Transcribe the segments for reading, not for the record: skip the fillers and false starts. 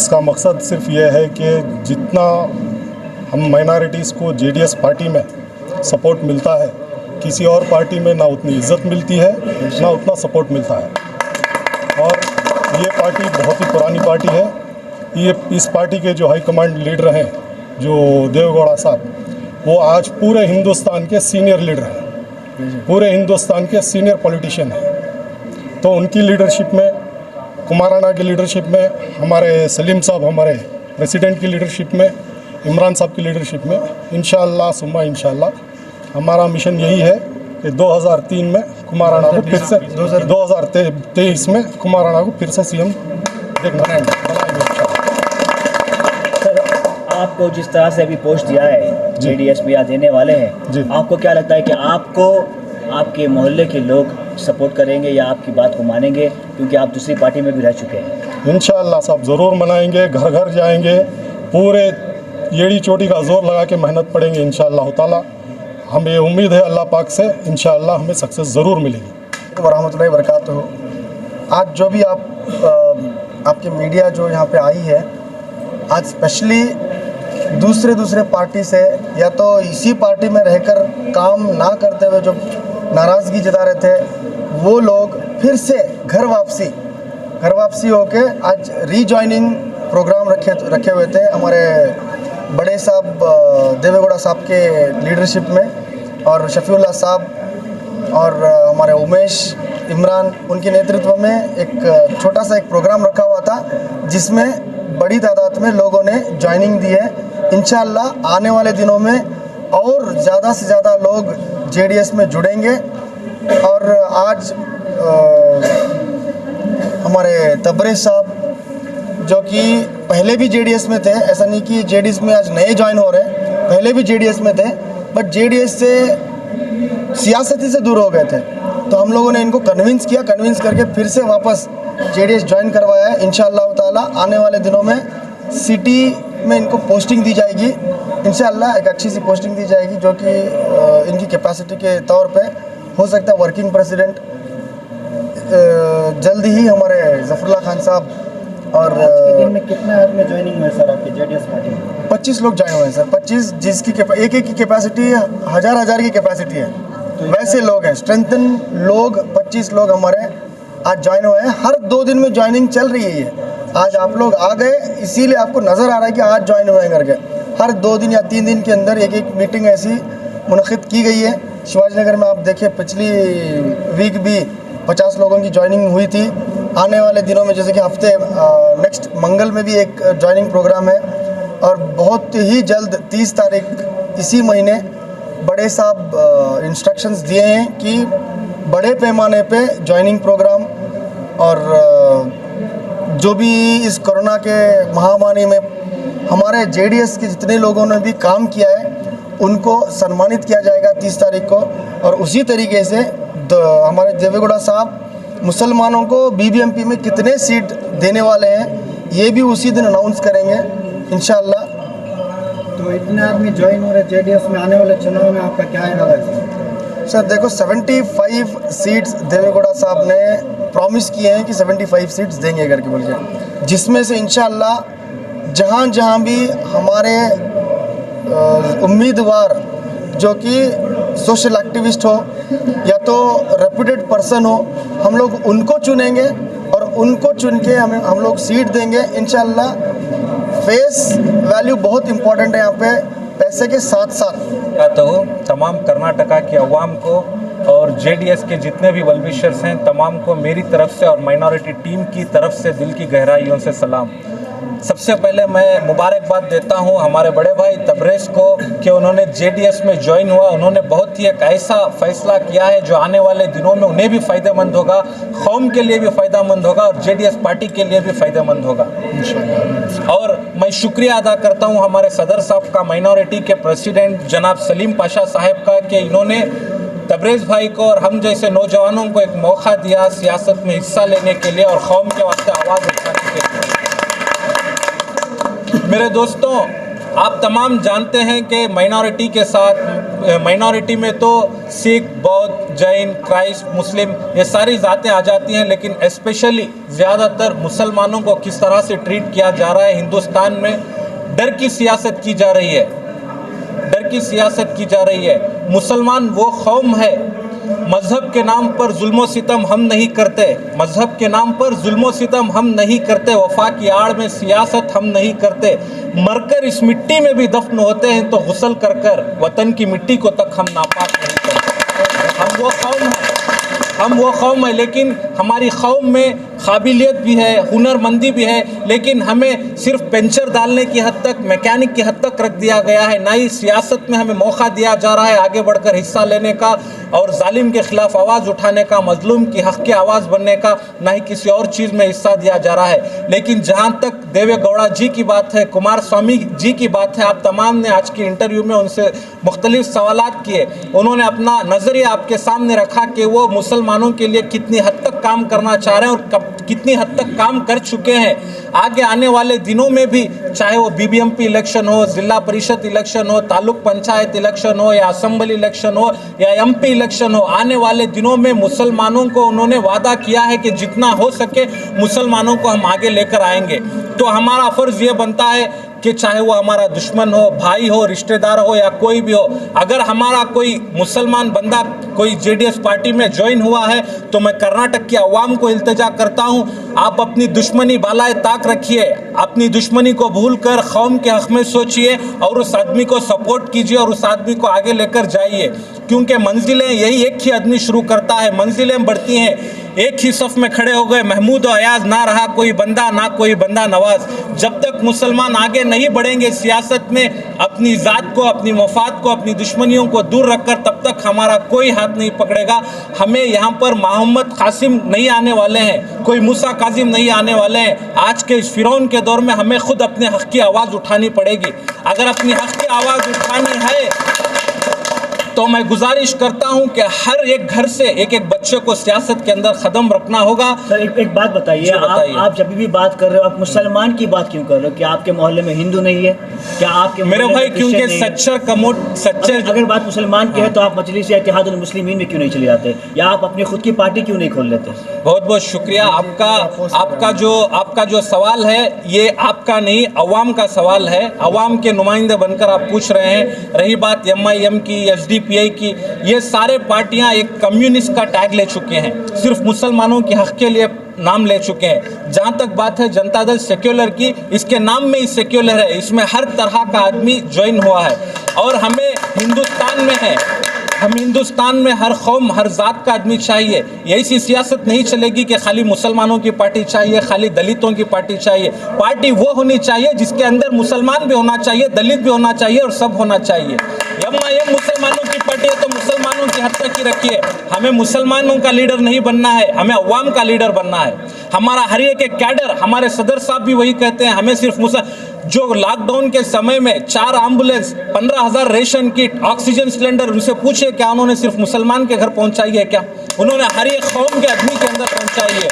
इसका मकसद सिर्फ ये है कि जितना हम माइनॉरिटीज़ को जेडीएस पार्टी में सपोर्ट मिलता है, किसी और पार्टी में ना उतनी इज्जत मिलती है, ना उतना सपोर्ट मिलता है। और ये पार्टी बहुत ही पुरानी पार्टी है। ये इस पार्टी के जो हाई कमांड लीडर हैं, जो देवेगौड़ा साहब, वो आज पूरे हिंदुस्तान के सीनियर लीडर हैं, पूरे हिंदुस्तान के सीनियर पॉलिटिशियन हैं। तो उनकी लीडरशिप में, कुमाराना की लीडरशिप में, हमारे सलीम साहब हमारे प्रेसिडेंट की लीडरशिप में, इमरान साहब की लीडरशिप में इंशाअल्लाह सुम्मा इंशाअल्लाह हमारा मिशन यही है कि 2003 में कुमाराना को फिर से 2023 में कुमाराना को फिर से सीएम बनाएंगे। सर, आपको जिस तरह से अभी पोस्ट दिया है, जेडीएस भी आज देने वाले हैं, आपको क्या लगता है कि आपको आपके मोहल्ले के लोग सपोर्ट करेंगे या आपकी बात को मानेंगे, क्योंकि आप दूसरी पार्टी में भी रह चुके हैं? इंशाअल्लाह साहब ज़रूर मनाएंगे, घर घर जाएंगे, पूरे येड़ी चोटी का जोर लगा के मेहनत पड़ेंगे इंशाअल्लाह ताला। हमें उम्मीद है अल्लाह पाक से इंशाअल्लाह हमें सक्सेस ज़रूर मिलेगी। वरहमतुल्लाहि वबरकातुहू। आज जो भी आपकी मीडिया जो यहाँ पे आई है, आज स्पेशली दूसरे पार्टी से या तो इसी पार्टी में रहकर काम ना करते हुए जो नाराज़गी जता रहे थे, वो लोग फिर से घर वापसी होके आज रीजॉइनिंग प्रोग्राम रखे हुए थे हमारे बड़े साहब देवेगौड़ा साहब के लीडरशिप में, और शफीउल्लाह साहब और हमारे उमेश इमरान उनके नेतृत्व में एक छोटा सा एक प्रोग्राम रखा हुआ था, जिसमें बड़ी तादाद में लोगों ने ज्वाइनिंग दी है। इंशाअल्लाह आने वाले दिनों में और ज़्यादा से ज़्यादा लोग जेडीएस में जुड़ेंगे। और आज हमारे तबरेज़ साहब जो कि पहले भी जेडीएस में थे, ऐसा नहीं कि जेडीएस में आज नए ज्वाइन हो रहे हैं, पहले भी जेडीएस में थे, बट जेडीएस से सियासती से दूर हो गए थे। तो हम लोगों ने इनको कन्विंस करके फिर से वापस जेडीएस ज्वाइन करवाया है। इंशाअल्लाह ताला आने वाले दिनों में सिटी में इनको पोस्टिंग दी जाएगी, इंशाअल्लाह एक अच्छी सी पोस्टिंग दी जाएगी, जो कि इनकी कैपेसिटी के तौर पे हो सकता है वर्किंग प्रेसिडेंट जल्दी ही हमारे जफरुल्लाह खान साहब। और आज के दिन में कितना आदमी ज्वाइनिंग हुए सर आपके जेडीएस पार्टी में? 25 लोग ज्वाइन हुए हैं सर, 25, जिसकी एक की कैपेसिटी हज़ार की कैपेसिटी है, वैसे लोग हैं। स्ट्रेंथन लोग 25 लोग हमारे आज ज्वाइन हुए हैं। हर 2 दिन में ज्वाइनिंग चल रही है। ये आज आप लोग आ गए, इसीलिए आपको नज़र आ रहा है कि आज ज्वाइन हुए करके। हर 2 दिन या 3 दिन के अंदर एक मीटिंग ऐसी मुनक़िद की गई है। शिवाजी नगर में आप देखिए, पिछली वीक भी 50 लोगों की ज्वाइनिंग हुई थी। आने वाले दिनों में जैसे कि हफ्ते नेक्स्ट मंगल में भी एक ज्वाइनिंग प्रोग्राम है, और बहुत ही जल्द 30 तारीख इसी महीने बड़े साहब इंस्ट्रक्शंस दिए हैं कि बड़े पैमाने पे ज्वाइनिंग प्रोग्राम, और जो भी इस कोरोना के महामारी में हमारे जेडीएस के जितने लोगों ने भी काम किया है उनको सम्मानित किया जाएगा 30 तारीख को। और उसी तरीके से हमारे देवेगौड़ा साहब मुसलमानों को बीबीएमपी में कितने सीट देने वाले हैं, ये भी उसी दिन अनाउंस करेंगे इंशाअल्लाह। तो इतने आदमी ज्वाइन हो रहे जेडीएस में, आने वाले चुनाव में आपका क्या इरादा है? सर देखो, 75 सीट्स देवेगौड़ा साहब ने प्रॉमिस किए हैं कि 75 सीट्स देंगे करके बोल के, जिसमें से इंशाअल्लाह जहाँ भी हमारे उम्मीदवार जो कि सोशल एक्टिविस्ट हो या तो रेप्यूटेड पर्सन हो, हम लोग उनको चुनेंगे और उनको चुन के हम लोग सीट देंगे इंशाअल्लाह। फेस वैल्यू बहुत इम्पोर्टेंट है यहाँ पे, पैसे के साथ साथ। तो तमाम कर्नाटका के अवाम को और जेडीएस के जितने भी वेलविशर्स हैं तमाम को मेरी तरफ से और माइनॉरिटी टीम की तरफ से दिल की गहराइयों से सलाम। सबसे पहले मैं मुबारकबाद देता हूं हमारे बड़े भाई तबरेज़ को कि उन्होंने जेडीएस में ज्वाइन हुआ। उन्होंने बहुत ही एक ऐसा फैसला किया है जो आने वाले दिनों में उन्हें भी फ़ायदेमंद होगा, कौम के लिए भी फ़ायदेमंद होगा और जेडीएस पार्टी के लिए भी फ़ायदेमंद होगा। और मैं शुक्रिया अदा करता हूं हमारे सदर साहब का, माइनॉरिटी के प्रेसिडेंट जनाब सलीम पाशा साहब का, कि इन्होंने तबरेज़ भाई को और हम जैसे नौजवानों को एक मौका दिया सियासत में हिस्सा लेने के लिए और कौम के वास्ते आवाज़ उठाने के लिए। मेरे दोस्तों, आप तमाम जानते हैं कि माइनॉरिटी के साथ माइनॉरिटी में तो सिख, बौद्ध, जैन, क्राइस्ट, मुस्लिम ये सारी ज़ातें आ जाती हैं, लेकिन स्पेशली ज़्यादातर मुसलमानों को किस तरह से ट्रीट किया जा रहा है हिंदुस्तान में। डर की सियासत की जा रही है, डर की सियासत की जा रही है। मुसलमान वो कौम है, मज़हब के नाम पर जुल्म सितम हम नहीं करते, मज़हब के नाम पर जुल्म सितम हम नहीं करते, वफा की आड़ में सियासत हम नहीं करते। मरकर इस मिट्टी में भी दफन होते हैं तो गुस्ल कर कर वतन की मिट्टी को तक हम नापाक नहीं करते। हम वो कौम हैं, हम वो कौम है, लेकिन हमारी कौम में काबिलियत भी है, हुनरमंदी भी है, लेकिन हमें सिर्फ पंचर डालने की हद तक, मैकेनिक की हद तक रख दिया गया है। ना ही सियासत में हमें मौका दिया जा रहा है आगे बढ़कर हिस्सा लेने का और जालिम के ख़िलाफ़ आवाज़ उठाने का, मजलूम की हक़ की आवाज़ बनने का, ना ही किसी और चीज़ में हिस्सा दिया जा रहा है। लेकिन जहाँ तक देवे गौड़ा जी की बात है, कुमार स्वामी जी की बात है, आप तमाम ने आज की इंटरव्यू में उनसे मुख्तलिफ सवालात किए, उन्होंने अपना नज़रिया आपके सामने रखा कि वो मुसलमानों के लिए कितनी हद तक काम करना चाह रहे हैं और कितनी हद तक काम कर चुके हैं। आगे आने वाले दिनों में भी, चाहे वो बीबीएमपी इलेक्शन हो, जिला परिषद इलेक्शन हो, तालुक पंचायत इलेक्शन हो या असेंबली इलेक्शन हो या एमपी इलेक्शन हो, आने वाले दिनों में मुसलमानों को उन्होंने वादा किया है कि जितना हो सके मुसलमानों को हम आगे लेकर आएंगे। तो हमारा फ़र्ज़ ये बनता है कि चाहे वो हमारा दुश्मन हो, भाई हो, रिश्तेदार हो या कोई भी हो, अगर हमारा कोई मुसलमान बंदा कोई जेडीएस पार्टी में ज्वाइन हुआ है तो मैं कर्नाटक की आवाम को इल्तिजा करता हूँ, आप अपनी दुश्मनी बालाए ताक रखिए, अपनी दुश्मनी को भूल कर कौम के हक़ में सोचिए और उस आदमी को सपोर्ट कीजिए और उस आदमी को आगे लेकर जाइए, क्योंकि मंजिलें यही एक ही आदमी शुरू करता है, मंजिलें बढ़ती हैं। एक ही सफ़ में खड़े हो गए महमूद और अयाज, ना रहा कोई बंदा, ना कोई बंदा नवाज। जब तक मुसलमान आगे नहीं बढ़ेंगे सियासत में, अपनी ज़ात को, अपनी मफाद को, अपनी दुश्मनियों को दूर रखकर, तब तक हमारा कोई हाथ नहीं पकड़ेगा। हमें यहाँ पर मोहम्मद कासिम नहीं आने वाले हैं, कोई मूसा काजिम नहीं आने वाले हैं। आज के इस फिरौन के दौर में हमें खुद अपने हक़ की आवाज़ उठानी पड़ेगी। अगर अपनी हक़ की आवाज़ उठानी है तो मैं गुजारिश करता हूं कि हर एक घर से एक एक बच्चे को सियासत के अंदर कदम रखना होगा। सर एक बात बताइए, आप जब भी बात कर रहे हो आप मुसलमान की बात क्यों कर रहे हो? क्या आपके मोहल्ले में हिंदू नहीं है? क्या आपके मेरे भाई, क्योंकि सच्चर अगर बात मुसलमान की है तो आप मजलिस इत्तेहादुल मुस्लिमीन में क्यों नहीं चले जाते, या आप अपनी खुद की पार्टी क्यों नहीं खोल लेते? बहुत बहुत शुक्रिया आपका जो सवाल है ये आपका नहीं, अवाम का सवाल है। अवाम के नुमाइंदे बनकर आप पूछ रहे हैं। रही बात MIM की, SDPI की, ये सारे पार्टियां एक कम्युनिस्ट का टैग ले चुके हैं, सिर्फ मुसलमानों के हक़ के लिए नाम ले चुके हैं। जहाँ तक बात है जनता दल सेक्युलर की, इसके नाम में ही सेक्युलर है, इसमें हर तरह का आदमी ज्वाइन हुआ है और हमें हिंदुस्तान में है, हम हिंदुस्तान में हर कौम, हर ज़ात का आदमी चाहिए। ऐसी सियासत नहीं चलेगी कि खाली मुसलमानों की पार्टी चाहिए, खाली दलितों की पार्टी चाहिए। पार्टी वो होनी चाहिए जिसके अंदर मुसलमान भी होना चाहिए, दलित भी होना चाहिए और सब होना चाहिए। MIM मुसलमानों की पार्टी है तो मुसलमानों की हद तक ही रखिए। हमें मुसलमानों का लीडर नहीं बनना है, हमें अवाम का लीडर बनना है। हमारा हर एक कैडर, हमारे सदर साहब भी वही कहते हैं, हमें सिर्फ जो लॉकडाउन के समय में 4 ambulance, 15,000 ration kit, oxygen cylinder, उनसे पूछे क्या उन्होंने सिर्फ मुसलमान के घर पहुंचाई है? क्या उन्होंने हर एक कौम के आदमी के अंदर पहुंचाई है?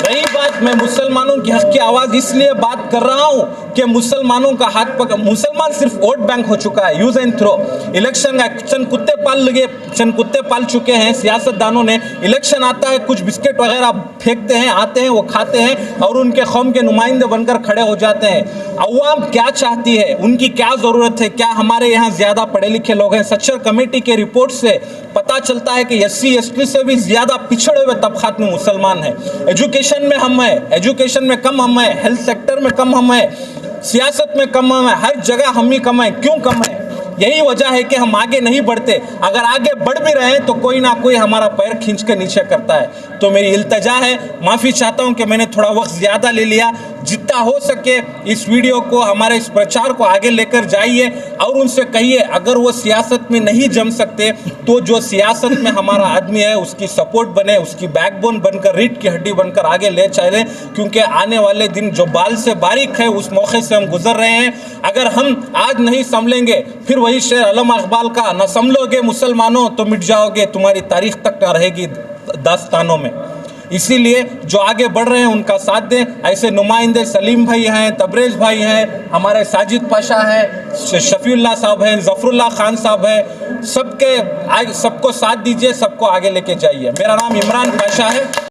रही बात, मैं मुसलमानों की हक़ की आवाज़ इसलिए बात कर रहा हूँ कि मुसलमानों का हाथ पकड़, मुसलमान सिर्फ वोट बैंक हो चुका है, यूज़ एंड थ्रो। इलेक्शन का चंद कुत्ते पाल चुके हैं सियासतदानों ने। इलेक्शन आता है, कुछ बिस्किट वगैरह फेंकते हैं, आते हैं, वो खाते हैं और उनके कौम के नुमाइंदे बनकर खड़े हो जाते हैं। अवाम क्या चाहती है, उनकी क्या ज़रूरत है? क्या हमारे यहाँ ज़्यादा पढ़े लिखे लोग हैं? सच्चर कमेटी के रिपोर्ट से पता चलता है कि SC ST से भी ज़्यादा पिछड़े हुए तबक़ात में मुसलमान हैं। एजुकेशन में हम हैं, एजुकेशन में कम हम हैं, हेल्थ सेक्टर में कम हम हैं, सियासत में कम हम हैं, हर जगह हम ही कम हैं। क्यों कम हैं? यही वजह है कि हम आगे नहीं बढ़ते। अगर आगे बढ़ भी रहे हैं तो कोई ना कोई हमारा पैर खींच के नीचे करता है। तो मेरी इल्तजा है, माफ़ी चाहता हूं कि मैंने थोड़ा वक्त ज़्यादा ले लिया। जितना हो सके इस वीडियो को, हमारे इस प्रचार को आगे लेकर जाइए और उनसे कहिए अगर वो सियासत में नहीं जम सकते तो जो सियासत में हमारा आदमी है उसकी सपोर्ट बने, उसकी बैकबोन बनकर, रीढ़ की हड्डी बनकर आगे ले चलें, क्योंकि आने वाले दिन जो बाल से बारीक है उस मौके से हम गुजर रहे हैं। अगर हम आज नहीं संभलेंगे, फिर वही शेर अलम इकबाल का, न संभलोगे मुसलमानों तो मिट जाओगे, तुम्हारी तारीख तक न रहेगी दास्तानों में। इसीलिए जो आगे बढ़ रहे हैं उनका साथ दें। ऐसे नुमाइंदे सलीम भाई हैं, तबरेज़ भाई हैं, हमारे साजिद पाशा हैं, शफीउल्लाह साहब हैं, ज़फ़रुल्लाह खान साहब हैं, सबको साथ दीजिए, सबको आगे लेके जाइए। मेरा नाम इमरान पाशा है।